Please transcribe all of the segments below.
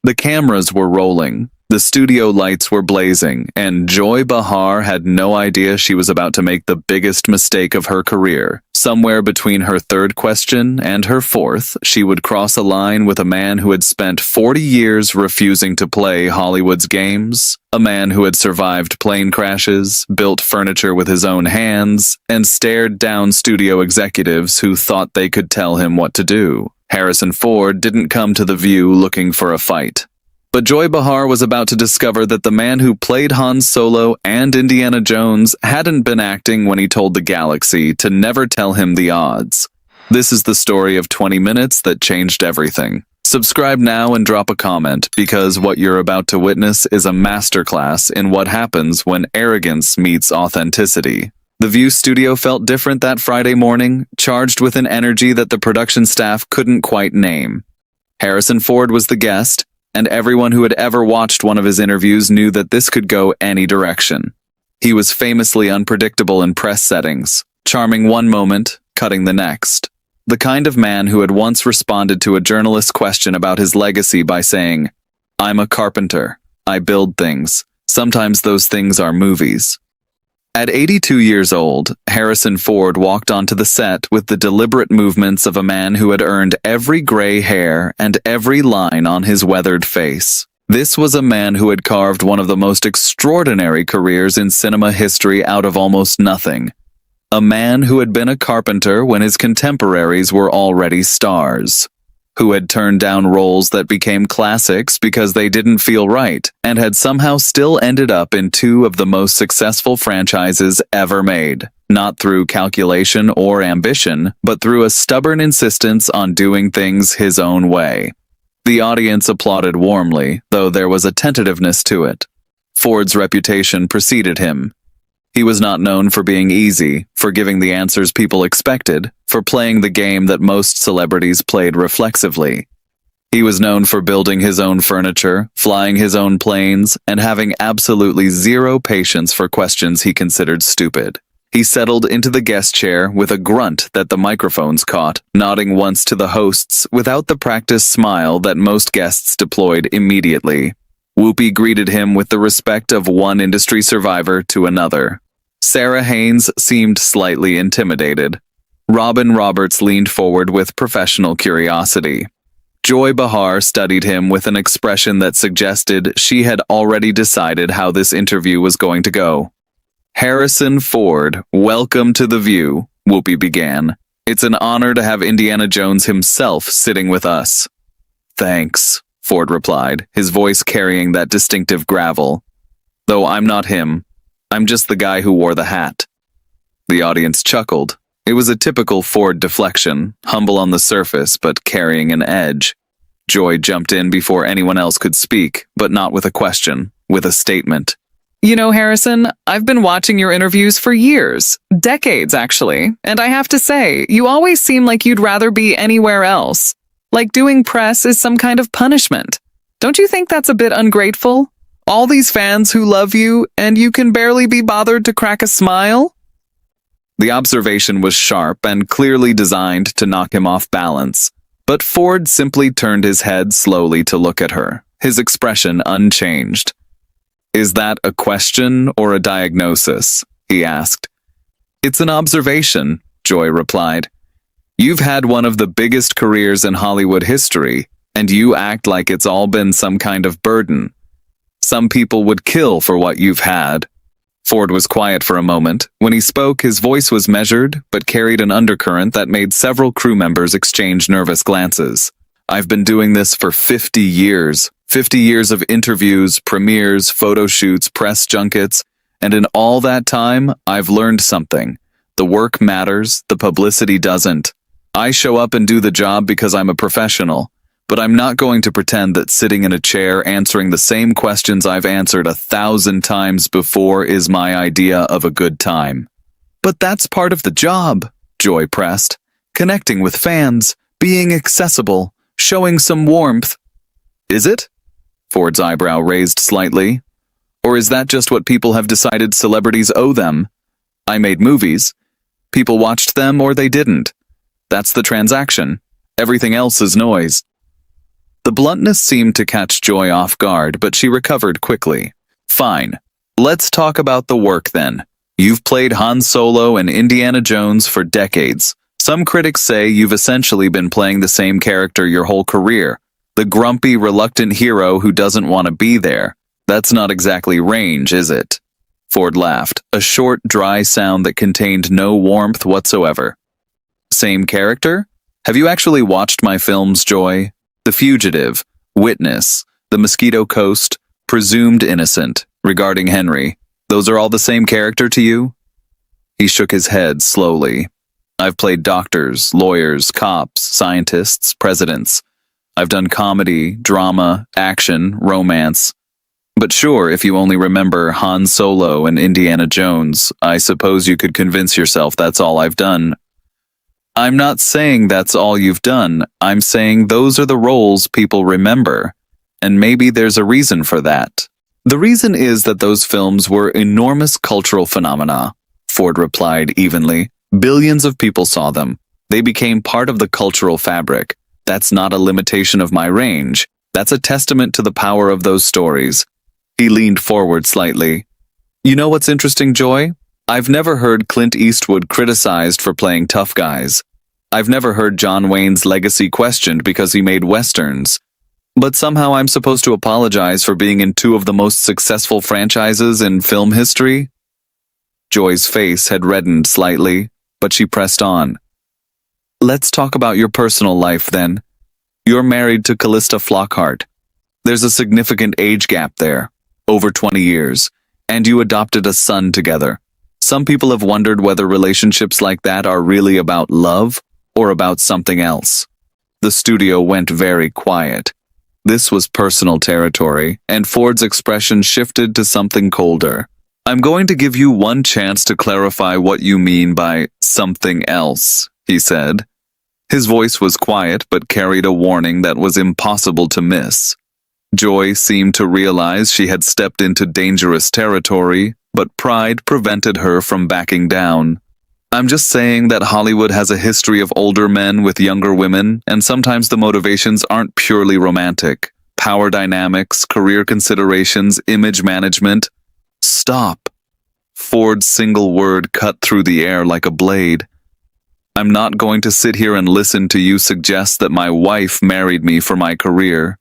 The cameras were rolling, the studio lights were blazing, and Joy Behar had no idea she was about to make the biggest mistake of her career. Somewhere between her third question and her fourth, she would cross a line with a man who had spent 40 years refusing to play Hollywood's games, a man who had survived plane crashes, built furniture with his own hands, and stared down studio executives who thought they could tell him what to do. Harrison Ford didn't come to The View looking for a fight. But Joy Behar was about to discover that the man who played Han Solo and Indiana Jones hadn't been acting when he told the galaxy to never tell him the odds. This is the story of 20 minutes that changed everything. Subscribe now and drop a comment, because what you're about to witness is a masterclass in what happens when arrogance meets authenticity. The View studio felt different that Friday morning, charged with an energy that the production staff couldn't quite name. Harrison Ford was the guest, and everyone who had ever watched one of his interviews knew that this could go any direction. He was famously unpredictable in press settings, charming one moment, cutting the next. The kind of man who had once responded to a journalist's question about his legacy by saying, "I'm a carpenter. I build things. Sometimes those things are movies." At 82 years old, Harrison Ford walked onto the set with the deliberate movements of a man who had earned every gray hair and every line on his weathered face. This was a man who had carved one of the most extraordinary careers in cinema history out of almost nothing. A man who had been a carpenter when his contemporaries were already stars, who had turned down roles that became classics because they didn't feel right, and had somehow still ended up in two of the most successful franchises ever made, not through calculation or ambition, but through a stubborn insistence on doing things his own way. The audience applauded warmly, though there was a tentativeness to it. Ford's reputation preceded him. He was not known for being easy, for giving the answers people expected, for playing the game that most celebrities played reflexively. He was known for building his own furniture, flying his own planes, and having absolutely zero patience for questions he considered stupid. He settled into the guest chair with a grunt that the microphones caught, nodding once to the hosts without the practiced smile that most guests deployed immediately. Whoopi greeted him with the respect of one industry survivor to another. Sarah Haynes seemed slightly intimidated. Robin Roberts leaned forward with professional curiosity. Joy Behar studied him with an expression that suggested she had already decided how this interview was going to go. "Harrison Ford, welcome to The View," Whoopi began. "It's an honor to have Indiana Jones himself sitting with us." "Thanks," Ford replied, his voice carrying that distinctive gravel. "Though I'm not him. I'm just the guy who wore the hat." The audience chuckled. It was a typical Ford deflection, humble on the surface but carrying an edge. Joy jumped in before anyone else could speak, but not with a question, with a statement. "You know, Harrison, I've been watching your interviews for years, decades actually, and I have to say, you always seem like you'd rather be anywhere else. Like doing press is some kind of punishment. Don't you think that's a bit ungrateful? All these fans who love you, and you can barely be bothered to crack a smile?" The observation was sharp and clearly designed to knock him off balance, but Ford simply turned his head slowly to look at her, his expression unchanged. "Is that a question or a diagnosis?" he asked. "It's an observation," Joy replied. "You've had one of the biggest careers in Hollywood history, and you act like it's all been some kind of burden. Some people would kill for what you've had." Ford was quiet for a moment. When he spoke, his voice was measured, but carried an undercurrent that made several crew members exchange nervous glances. "I've been doing this for 50 years. 50 years of interviews, premieres, photo shoots, press junkets, and in all that time, I've learned something. The work matters, the publicity doesn't. I show up and do the job because I'm a professional, but I'm not going to pretend that sitting in a chair answering the same questions I've answered 1,000 times before is my idea of a good time." "But that's part of the job," Joy pressed. "Connecting with fans, being accessible, showing some warmth." "Is it?" Ford's eyebrow raised slightly. "Or is that just what people have decided celebrities owe them? I made movies. People watched them or they didn't. That's the transaction. Everything else is noise." The bluntness seemed to catch Joy off guard, but she recovered quickly. Fine. Let's talk about the work then. You've played Han Solo and Indiana Jones for decades. Some critics say you've essentially been playing the same character your whole career. The grumpy, reluctant hero who doesn't want to be there. That's not exactly range, is it? Ford laughed, a short, dry sound that contained no warmth whatsoever. Same character? Have you actually watched my films, Joy? The Fugitive, Witness, The Mosquito Coast, Presumed Innocent, Regarding Henry. Those are all the same character to you? He shook his head slowly. I've played doctors, lawyers, cops, scientists, presidents. I've done comedy, drama, action, romance. But sure, if you only remember Han Solo and Indiana Jones, I suppose you could convince yourself that's all I've done. I'm not saying that's all you've done. I'm saying those are the roles people remember. And maybe there's a reason for that. The reason is that those films were enormous cultural phenomena, Ford replied evenly. Billions of people saw them. They became part of the cultural fabric. That's not a limitation of my range. That's a testament to the power of those stories. He leaned forward slightly. You know what's interesting, Joy? I've never heard Clint Eastwood criticized for playing tough guys. I've never heard John Wayne's legacy questioned because he made westerns. But somehow I'm supposed to apologize for being in two of the most successful franchises in film history? Joy's face had reddened slightly, but she pressed on. Let's talk about your personal life then. You're married to Callista Flockhart. There's a significant age gap there, over 20 years, and you adopted a son together. Some people have wondered whether relationships like that are really about love or about something else. The studio went very quiet. This was personal territory, and Ford's expression shifted to something colder. I'm going to give you one chance to clarify what you mean by something else, he said. His voice was quiet but carried a warning that was impossible to miss. Joy seemed to realize she had stepped into dangerous territory, but pride prevented her from backing down. I'm just saying that Hollywood has a history of older men with younger women, and sometimes the motivations aren't purely romantic. Power dynamics, career considerations, image management. Stop. Ford's single word cut through the air like a blade. I'm not going to sit here and listen to you suggest that my wife married me for my career.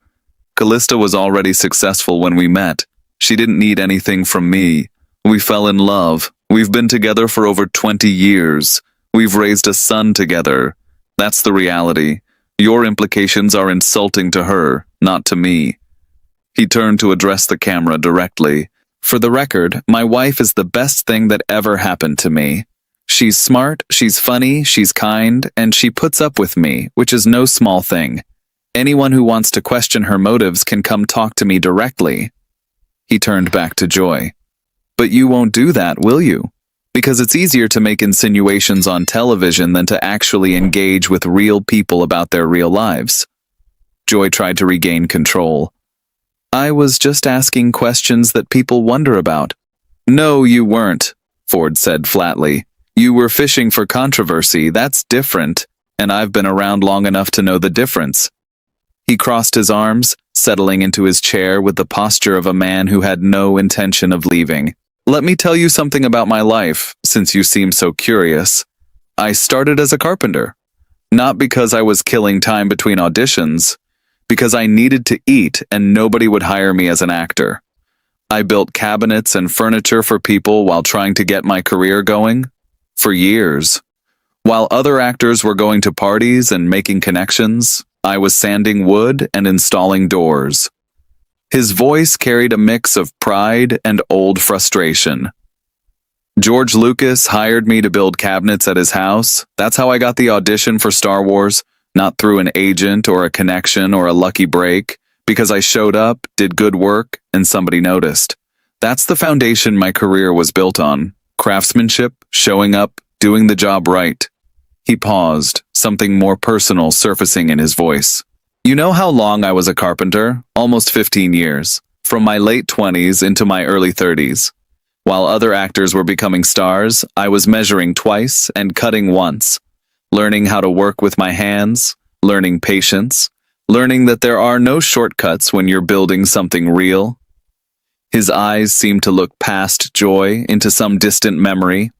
Callista was already successful when we met. She didn't need anything from me. We fell in love. We've been together for over 20 years. We've raised a son together. That's the reality. Your implications are insulting to her, not to me. He turned to address the camera directly. For the record, my wife is the best thing that ever happened to me. She's smart, she's funny, she's kind, and she puts up with me, which is no small thing. Anyone who wants to question her motives can come talk to me directly. He turned back to Joy. But you won't do that, will you? Because it's easier to make insinuations on television than to actually engage with real people about their real lives. Joy tried to regain control. I was just asking questions that people wonder about. No, you weren't, Ford said flatly. You were fishing for controversy, that's different, and I've been around long enough to know the difference. He crossed his arms, settling into his chair with the posture of a man who had no intention of leaving. Let me tell you something about my life, since you seem so curious. I started as a carpenter. Not because I was killing time between auditions, because I needed to eat and nobody would hire me as an actor. I built cabinets and furniture for people while trying to get my career going. For years. While other actors were going to parties and making connections, I was sanding wood and installing doors. His voice carried a mix of pride and old frustration. George Lucas hired me to build cabinets at his house. That's how I got the audition for Star Wars, not through an agent or a connection or a lucky break, because I showed up, did good work, and somebody noticed. That's the foundation my career was built on. Craftsmanship, showing up, doing the job right. He paused, something more personal surfacing in his voice. You know how long I was a carpenter? Almost 15 years. From my late 20s into my early 30s. While other actors were becoming stars, I was measuring twice and cutting once. Learning how to work with my hands, learning patience, learning that there are no shortcuts when you're building something real. His eyes seemed to look past Joy into some distant memory.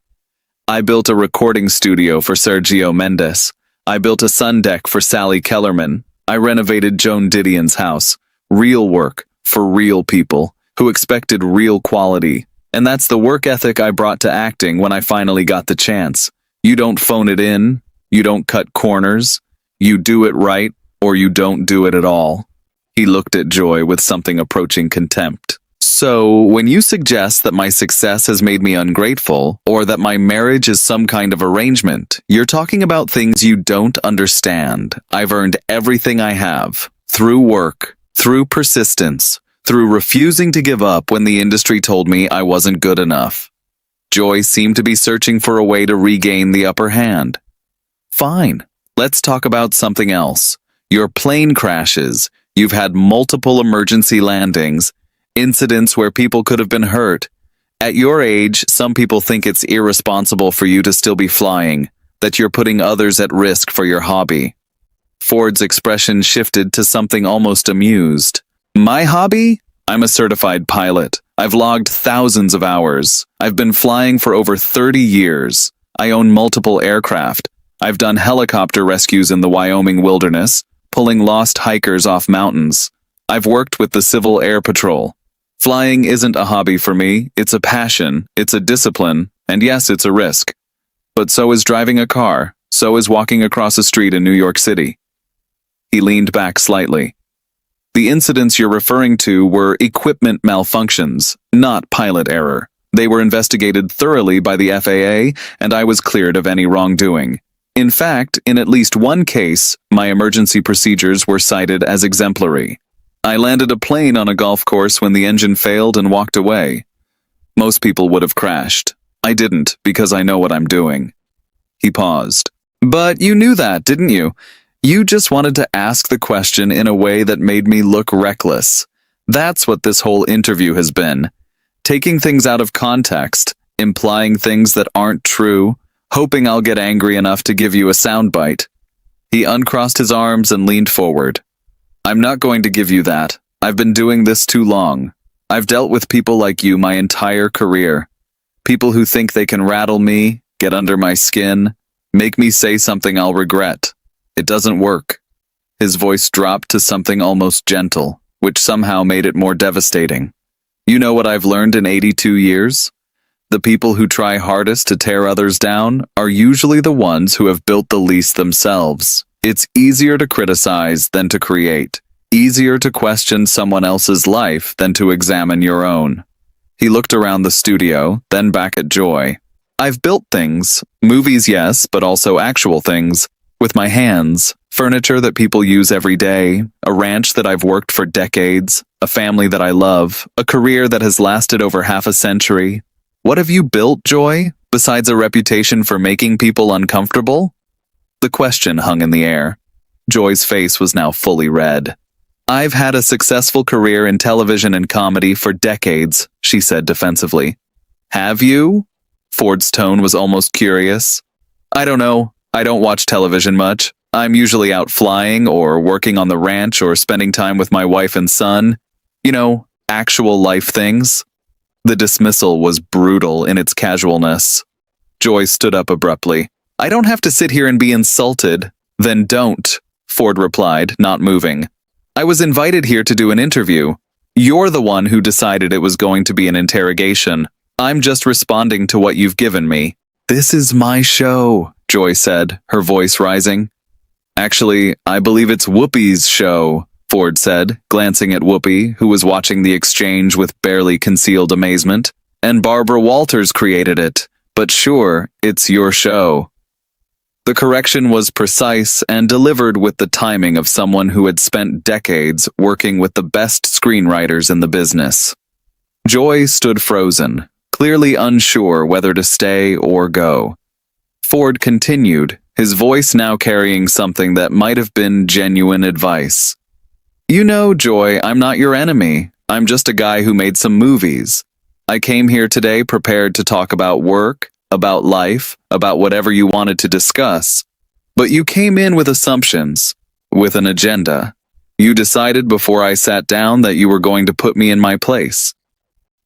I built a recording studio for Sergio Mendes. I built a sun deck for Sally Kellerman. I renovated Joan Didion's house. Real work for real people who expected real quality. And that's the work ethic I brought to acting when I finally got the chance. You don't phone it in. You don't cut corners. You do it right, or you don't do it at all. He looked at Joy with something approaching contempt. So, when you suggest that my success has made me ungrateful, or that my marriage is some kind of arrangement, you're talking about things you don't understand. I've earned everything I have. Through work, through persistence, through refusing to give up when the industry told me I wasn't good enough. Joy seemed to be searching for a way to regain the upper hand. Fine, let's talk about something else. Your plane crashes. You've had multiple emergency landings, incidents where people could have been hurt. At your age, some people think it's irresponsible for you to still be flying, that you're putting others at risk for your hobby. Ford's expression shifted to something almost amused. My hobby? I'm a certified pilot. I've logged thousands of hours. I've been flying for over 30 years. I own multiple aircraft. I've done helicopter rescues in the Wyoming wilderness, pulling lost hikers off mountains. I've worked with the Civil Air Patrol. Flying isn't a hobby for me. It's a passion. It's a discipline. And yes, it's a risk. But so is driving a car. So is walking across a street in New York City. He leaned back slightly. The incidents you're referring to were equipment malfunctions, not pilot error. They were investigated thoroughly by the FAA, and I was cleared of any wrongdoing. In fact, in at least one case, my emergency procedures were cited as exemplary. I landed a plane on a golf course when the engine failed and walked away. Most people would have crashed. I didn't, because I know what I'm doing. He paused. But you knew that, didn't you? You just wanted to ask the question in a way that made me look reckless. That's what this whole interview has been. Taking things out of context, implying things that aren't true, hoping I'll get angry enough to give you a soundbite. He uncrossed his arms and leaned forward. I'm not going to give you that. I've been doing this too long. I've dealt with people like you my entire career. People who think they can rattle me, get under my skin, make me say something I'll regret. It doesn't work. His voice dropped to something almost gentle, which somehow made it more devastating. You know what I've learned in 82 years? The people who try hardest to tear others down are usually the ones who have built the least themselves. It's easier to criticize than to create. Easier to question someone else's life than to examine your own. He looked around the studio, then back at Joy. I've built things. Movies, yes, but also actual things. With my hands, furniture that people use every day, a ranch that I've worked for decades, a family that I love, a career that has lasted over half a century. What have you built, Joy, besides a reputation for making people uncomfortable? The question hung in the air. Joy's face was now fully red. I've had a successful career in television and comedy for decades, she said defensively. Have you? Ford's tone was almost curious. I don't know. I don't watch television much. I'm usually out flying or working on the ranch or spending time with my wife and son. You know, actual life things. The dismissal was brutal in its casualness. Joy stood up abruptly. I don't have to sit here and be insulted. Then don't, Ford replied, not moving. I was invited here to do an interview. You're the one who decided it was going to be an interrogation. I'm just responding to what you've given me. This is my show, Joy said, her voice rising. Actually, I believe it's Whoopi's show, Ford said, glancing at Whoopi, who was watching the exchange with barely concealed amazement. And Barbara Walters created it. But sure, it's your show. The correction was precise and delivered with the timing of someone who had spent decades working with the best screenwriters in the business. Joy stood frozen, clearly unsure whether to stay or go. Ford continued, his voice now carrying something that might have been genuine advice. You know, Joy, I'm not your enemy. I'm just a guy who made some movies. I came here today prepared to talk about work, about life, about whatever you wanted to discuss. But you came in with assumptions, with an agenda. You decided before I sat down that you were going to put me in my place."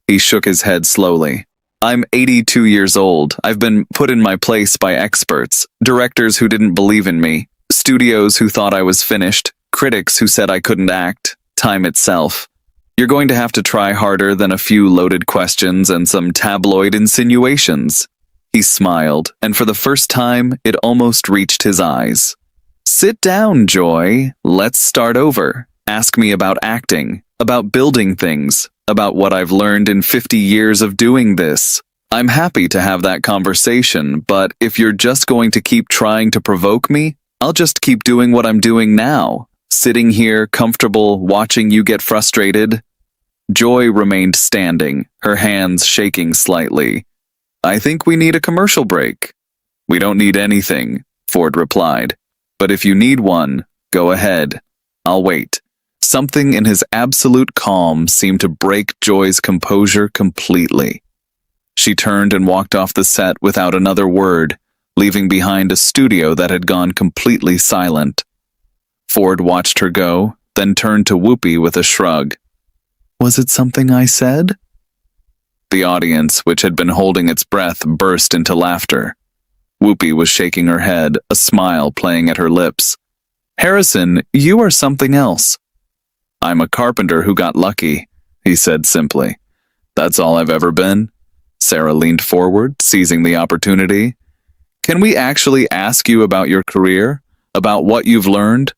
He shook his head slowly. "I'm 82 years old. I've been put in my place by experts, directors who didn't believe in me, studios who thought I was finished, critics who said I couldn't act, time itself. You're going to have to try harder than a few loaded questions and some tabloid insinuations." He smiled, and for the first time, it almost reached his eyes. "Sit down, Joy. Let's start over. Ask me about acting, about building things, about what I've learned in 50 years of doing this. I'm happy to have that conversation, but if you're just going to keep trying to provoke me, I'll just keep doing what I'm doing now, sitting here comfortable, watching you get frustrated." Joy remained standing, her hands shaking slightly. "I think we need a commercial break." "We don't need anything," Ford replied. "But if you need one, go ahead. I'll wait." Something in his absolute calm seemed to break Joy's composure completely. She turned and walked off the set without another word, leaving behind a studio that had gone completely silent. Ford watched her go, then turned to Whoopi with a shrug. "Was it something I said?" The audience, which had been holding its breath, burst into laughter. Whoopi was shaking her head, a smile playing at her lips. "Harrison, you are something else." "I'm a carpenter who got lucky," he said simply. "That's all I've ever been." Sarah leaned forward, seizing the opportunity. "Can we actually ask you about your career? About what you've learned?"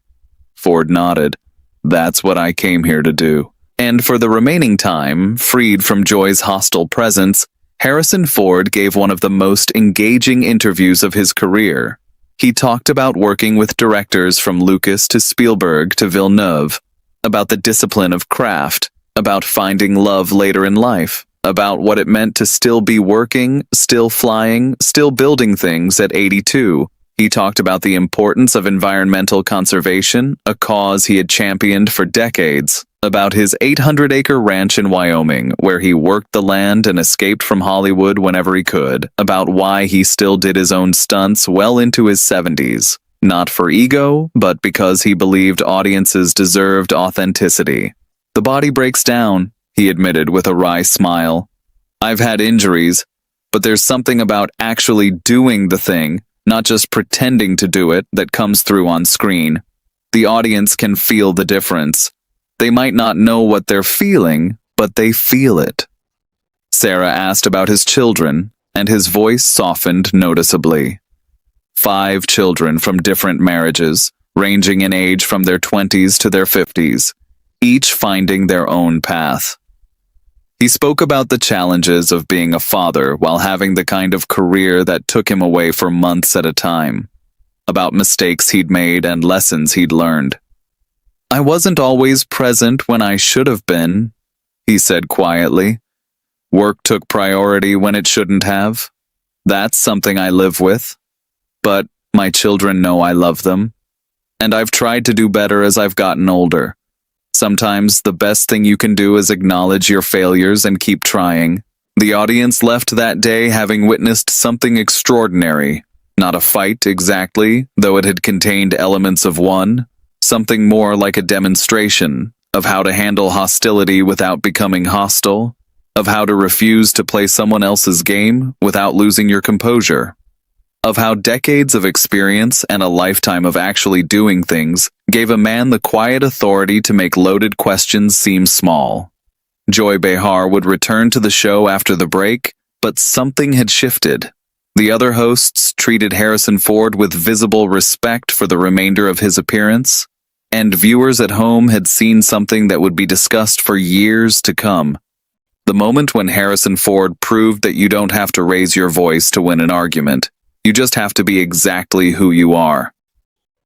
Ford nodded. "That's what I came here to do." And for the remaining time, freed from Joy's hostile presence, Harrison Ford gave one of the most engaging interviews of his career. He talked about working with directors from Lucas to Spielberg to Villeneuve, about the discipline of craft, about finding love later in life, about what it meant to still be working, still flying, still building things at 82. He talked about the importance of environmental conservation, a cause he had championed for decades, about his 800-acre ranch in Wyoming, where he worked the land and escaped from Hollywood whenever he could, about why he still did his own stunts well into his 70s, not for ego, but because he believed audiences deserved authenticity. "The body breaks down," he admitted with a wry smile. "I've had injuries, but there's something about actually doing the thing, not just pretending to do it, that comes through on screen. The audience can feel the difference. They might not know what they're feeling, but they feel it." Sarah asked about his children, and his voice softened noticeably. 5 children from different marriages, ranging in age from their 20s to their 50s, each finding their own path. He spoke about the challenges of being a father while having the kind of career that took him away for months at a time, about mistakes he'd made and lessons he'd learned. "I wasn't always present when I should have been," he said quietly. "Work took priority when it shouldn't have. That's something I live with. But my children know I love them. And I've tried to do better as I've gotten older. Sometimes the best thing you can do is acknowledge your failures and keep trying." The audience left that day having witnessed something extraordinary. Not a fight exactly, though it had contained elements of one. Something more like a demonstration of how to handle hostility without becoming hostile, of how to refuse to play someone else's game without losing your composure, of how decades of experience and a lifetime of actually doing things gave a man the quiet authority to make loaded questions seem small. Joy Behar would return to the show after the break, but something had shifted. The other hosts treated Harrison Ford with visible respect for the remainder of his appearance, and viewers at home had seen something that would be discussed for years to come. The moment when Harrison Ford proved that you don't have to raise your voice to win an argument. You just have to be exactly who you are.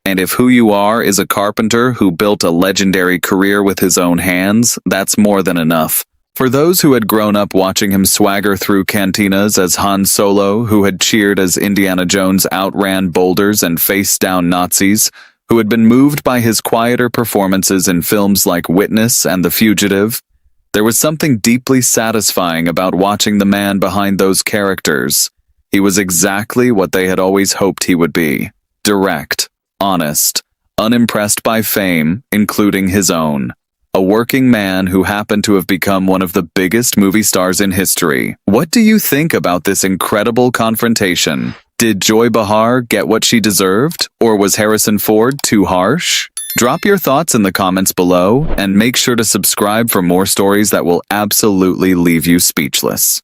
And if who you are is a carpenter who built a legendary career with his own hands, that's more than enough. For those who had grown up watching him swagger through cantinas as Han Solo, who had cheered as Indiana Jones outran boulders and faced down Nazis, who had been moved by his quieter performances in films like Witness and The Fugitive, there was something deeply satisfying about watching the man behind those characters. He was exactly what they had always hoped he would be. Direct, honest, unimpressed by fame, including his own. A working man who happened to have become one of the biggest movie stars in history. What do you think about this incredible confrontation? Did Joy Behar get what she deserved, or was Harrison Ford too harsh? Drop your thoughts in the comments below, and make sure to subscribe for more stories that will absolutely leave you speechless.